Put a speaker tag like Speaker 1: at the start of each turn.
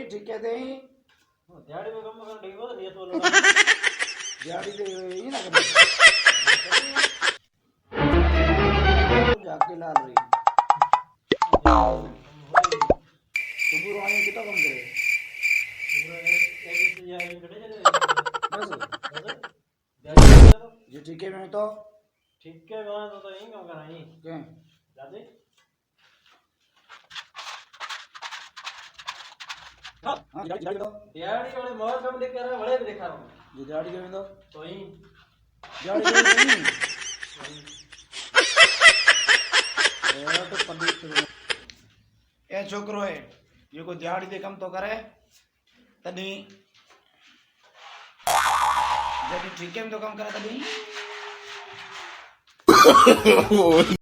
Speaker 1: ठीक है दे
Speaker 2: दिहाड़ी में कम कर देगा तो ये तो
Speaker 1: दिहाड़ी दे ही ना कर जाके लाल रही सुबह आने कितना कम करे बस ये ठीक है मैं तो
Speaker 2: ठीक है मैं तो यही कम कराई
Speaker 1: क्या
Speaker 2: दादी
Speaker 1: हाँ दिहाड़ी दो
Speaker 2: दिहाड़ी वाले मोर कम दिखा रहा है बड़े भी दिखा रहा हूँ
Speaker 1: ये दिहाड़ी के में दो
Speaker 2: तो ही
Speaker 1: दिहाड़ी के में नहीं तो पंडित ए छोकरो है ये को दिहाड़ी दे कम तो करे तनी जब ठीक है तो कम करे तनी